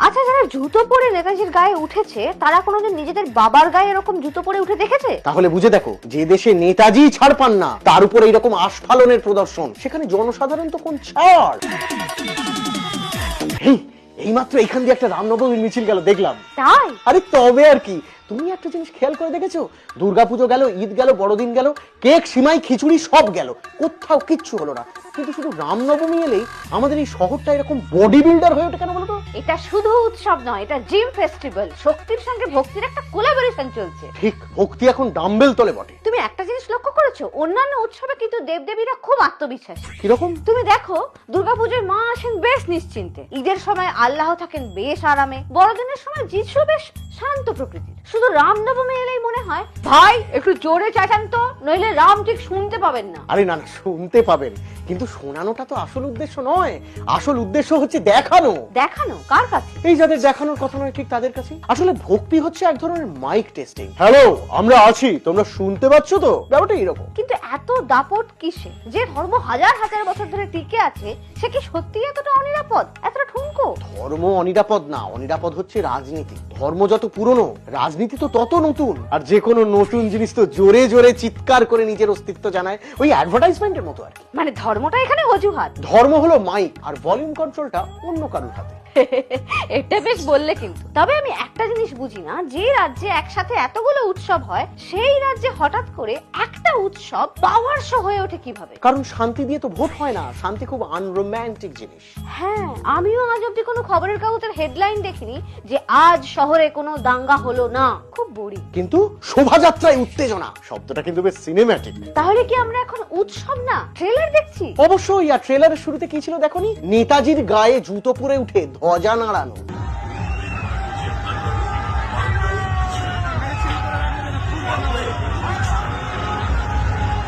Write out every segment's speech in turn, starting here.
আচ্ছা, যারা জুতো পরে নেতাজির গায়ে উঠেছে তারা কোনোদিন নিজেদের বাবার গায়ে এরকম জুতো পরে উঠে দেখেছে? তাহলে বুঝে দেখো, যে দেশে নেতাজি ছাড় পান না তার উপরে এইরকম আস্ফালনের প্রদর্শন, সেখানে জনসাধারণ তো কোন ছাড়। এইমাত্র এখান দিয়ে একটা রামনবমীর মিছিল গেল, দেখলাম। তাই? আরে তবে আর কি, তুমি একটা জিনিস খেয়াল করে দেখেছো? দুর্গাপুজো গেল, ঈদ গেল, বড়দিন গেল, কেক, সিমাই, খিচুড়ি সব গেল, কোথাও কিচ্ছু হলো না। কিন্তু শুধু রামনবমী এলেই আমাদের এই শহরটা এরকম বডি বিল্ডার হয়ে ওঠে কেন বলো তো? এটা শুধু উৎসব নয়, এটা জিম ফেস্টিভ্যাল। শক্তির সঙ্গে ভক্তির একটা কোলাবোরেশন চলছে। ঠিক, ভক্তি এখন ডাম্বেল তলে বটে। তুমি একটা জিনিস লক্ষ্য করেছো? অন্যান্য উৎসবে কিন্তু দেবদেবীরা খুব আত্মবিশ্বাসী। কিরকম? তুমি দেখো, দুর্গাপুজোর মা আসেন বেশ নিশ্চিন্তে, ঈদের সময় আল্লাহ থাকেন বেশ আরামে, বড়দিনের সময় যিশু বেশ শান্ত প্রকৃতির। শুধু রামনবমী এলেই মনে হয় ভাই একটু জোরে চেঁচান তো, নইলে রাম ঠিক শুনতে পাবেন না। আরে না না, শুনতে পাবেন, কিন্তু শোনানোটা তো আসল উদ্দেশ্য নয়। আসল উদ্দেশ্য হচ্ছে দেখানো। দেখানো কার কাছে? এই যাদের দেখানোর কথা নয় ঠিক তাদের কাছে। আসলে ভক্তি হচ্ছে এক ধরনের মাইক টেস্টিং। হ্যালো, আমরা আছি, তোমরা শুনতে পাচ্ছ তো? ব্যাপারটা এরকম। কিন্তু এত দাপট কিসে? যে ধর্ম হাজার হাজার বছর ধরে টিকে আছে সে কি সত্যি এতটা অনিরাপদ, এতটা ঠুনকো? ধর্ম অনিরাপদ না, অনিরাপদ হচ্ছে রাজনীতি। ধর্ম যত পুরনো, রাজনীতি তো তত নতুন। আর যে কোনো নতুন জিনিস তো জোরে জোরে চিৎকার করে নিজের অস্তিত্ব জানায়, ওই অ্যাডভার্টাইজমেন্টের মতো আর কি। মানে ধর্মটা এখানে অজুহাত? ধর্ম হলো মাইক, আর ভলিউম কন্ট্রোলটা অন্য কারোর হাতে। এটা বেশ বললে। কিন্তু তবে আমি একটা জিনিস বুঝি না, যে রাজ্যে একসাথে এতগুলো উৎসব হয় সেই রাজ্যে হঠাৎ করে একটা উৎসব পাওয়ার শো হয়ে ওঠে কিভাবে? কারণ শান্তি দিয়ে তো ভোট হয় না। শান্তি খুব আনরোম্যান্টিক জিনিস। হ্যাঁ, আমিও আজ অব্দি কোনো খবরের কাগজের হেডলাইন দেখিনি যে আজ শহরে কোনো দাঙ্গা হলো না। খুব বোরিং। কিন্তু শোভাযাত্রায় উত্তেজনা শব্দটা কিন্তু বেশ সিনেম্যাটিক। তাহলে কি আমরা এখন উৎসব না ট্রেলার দেখছি? অবশ্যই। আর ট্রেলারের শুরুতে কি ছিল দেখোনি? নেতাজির গায়ে জুতো পরে উঠে ধ্বজা নাড়ানো।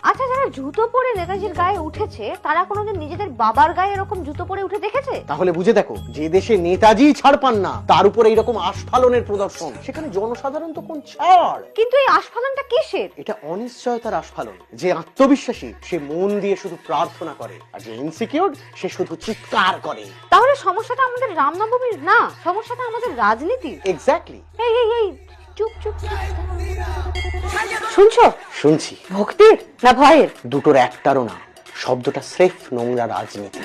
আচ্ছা, যারা জুতো পরে নেতাজির গায়ে উঠেছে তারা কোনোদিন নিজেদের বাবার গায়ে এরকম জুতো পরে উঠে দেখেছে? তাহলে বুঝে দেখো, যে দেশে নেতাজি ছাড় পান না তার উপরে এইরকম আস্ফালনের প্রদর্শন, সেখানে জনসাধারণ তো কোন ছাড়। কিন্তু এই আস্ফালনটা কিসের? এটা অনিশ্চয়তার আস্ফালন। যে আত্মবিশ্বাসী সে মন দিয়ে শুধু প্রার্থনা করে, আর যে ইনসিকিউর সে শুধু চিৎকার করে। তাহলে সমস্যাটা আমাদের রামনবমীর না, সমস্যাটা আমাদের রাজনীতির। এক্স্যাক্টলি। এই এই এই চুপ চুপ। শুনছো? শুনছি। ভক্তির না ভয়ের? দুটোর একটারও না, শব্দটা স্রেফ নোংরা রাজনীতি।